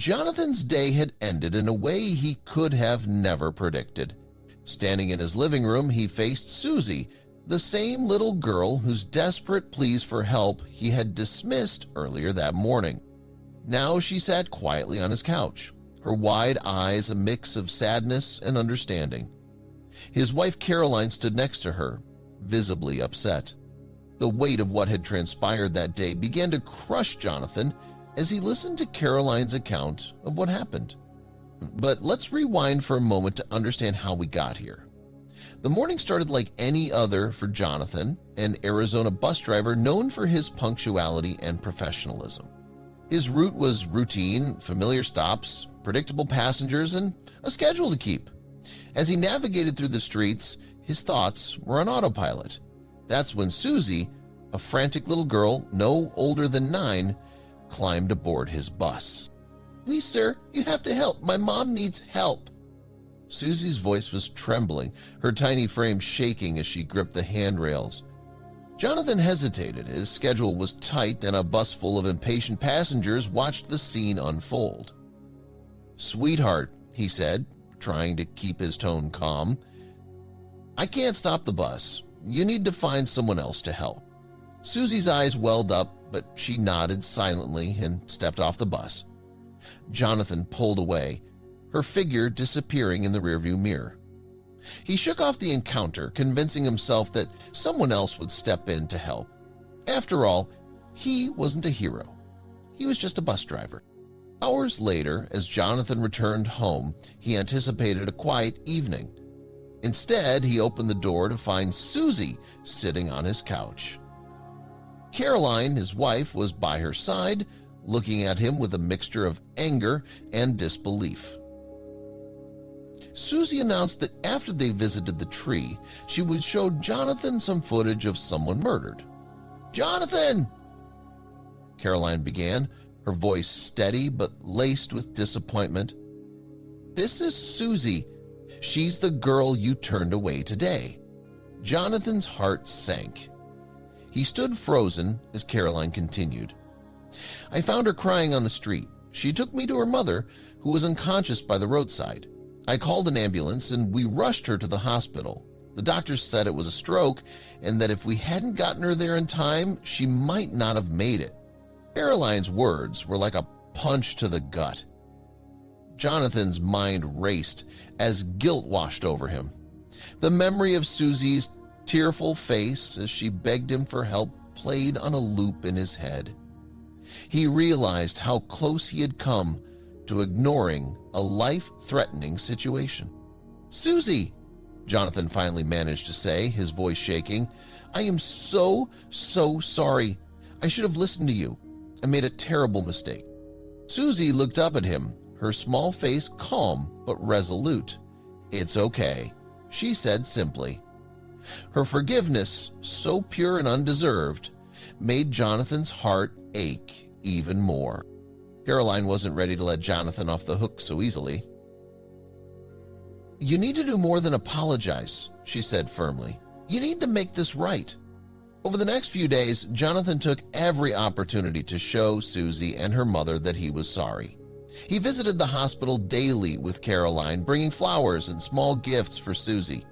Jonathan's day had ended in a way he could have never predicted. Standing in his living room, he faced Susie, the same little girl whose desperate pleas for help he had dismissed earlier that morning. Now she sat quietly on his couch, her wide eyes a mix of sadness and understanding. His wife Caroline stood next to her, visibly upset. The weight of what had transpired that day began to crush Jonathan as he listened to Caroline's account of what happened. But let's rewind for a moment to understand how we got here. The morning started like any other for Jonathan, an Arizona bus driver known for his punctuality and professionalism. His route was routine, familiar stops, predictable passengers, and a schedule to keep. As he navigated through the streets, his thoughts were on autopilot. That's when Susie, a frantic little girl no older than 9, climbed aboard his bus. "Please, sir, you have to help. My mom needs help." Susie's voice was trembling, her tiny frame shaking as she gripped the handrails. Jonathan hesitated. His schedule was tight, and a bus full of impatient passengers watched the scene unfold. "Sweetheart," he said, trying to keep his tone calm, "I can't stop the bus. You need to find someone else to help." Susie's eyes welled up, but she nodded silently and stepped off the bus. Jonathan pulled away, her figure disappearing in the rearview mirror. He shook off the encounter, convincing himself that someone else would step in to help. After all, he wasn't a hero. He was just a bus driver. Hours later, as Jonathan returned home, he anticipated a quiet evening. Instead, he opened the door to find Susie sitting on his couch. Caroline, his wife, was by her side, looking at him with a mixture of anger and disbelief. Susie announced that after they visited the tree, she would show Jonathan some footage of someone murdered. "Jonathan!" Caroline began, her voice steady but laced with disappointment. "This is Susie. She's the girl you turned away today." Jonathan's heart sank. He stood frozen as Caroline continued. "I found her crying on the street. She took me to her mother, who was unconscious by the roadside. I called an ambulance and we rushed her to the hospital. The doctors said it was a stroke and that if we hadn't gotten her there in time, she might not have made it." Caroline's words were like a punch to the gut. Jonathan's mind raced as guilt washed over him. The memory of Susie's tearful face as she begged him for help played on a loop in his head. He realized how close he had come to ignoring a life-threatening situation. "Susie," Jonathan finally managed to say, his voice shaking, "I am so sorry. I should have listened to you. I made a terrible mistake." Susie looked up at him, her small face calm but resolute. "It's okay," she said simply. Her forgiveness, so pure and undeserved, made Jonathan's heart ache even more. Caroline wasn't ready to let Jonathan off the hook so easily. "You need to do more than apologize," she said firmly. "You need to make this right." Over the next few days, Jonathan took every opportunity to show Susie and her mother that he was sorry. He visited the hospital daily with Caroline, bringing flowers and small gifts for Susie.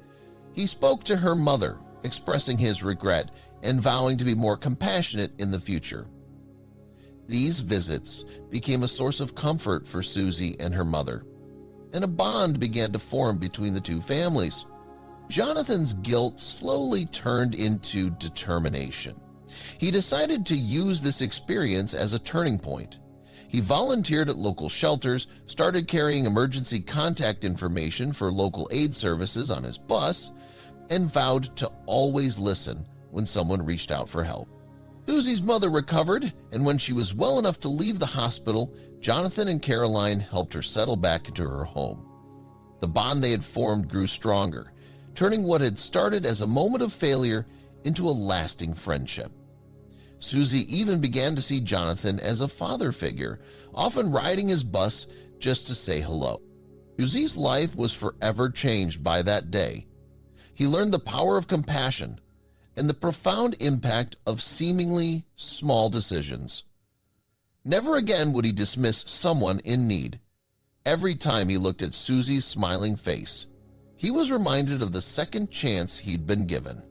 He spoke to her mother, expressing his regret and vowing to be more compassionate in the future. These visits became a source of comfort for Susie and her mother, and a bond began to form between the two families. Jonathan's guilt slowly turned into determination. He decided to use this experience as a turning point. He volunteered at local shelters, started carrying emergency contact information for local aid services on his bus, and vowed to always listen when someone reached out for help. Susie's mother recovered, and when she was well enough to leave the hospital, Jonathan and Caroline helped her settle back into her home. The bond they had formed grew stronger, turning what had started as a moment of failure into a lasting friendship. Susie even began to see Jonathan as a father figure, often riding his bus just to say hello. Susie's life was forever changed by that day. He learned the power of compassion and the profound impact of seemingly small decisions. Never again would he dismiss someone in need. Every time he looked at Susie's smiling face, he was reminded of the second chance he'd been given,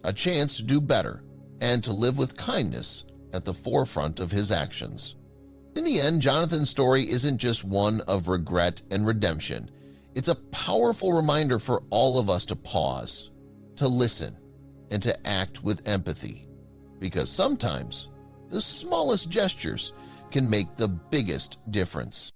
a chance to do better and to live with kindness at the forefront of his actions. In the end, Jonathan's story isn't just one of regret and redemption. It's a powerful reminder for all of us to pause, to listen, and to act with empathy, because sometimes the smallest gestures can make the biggest difference.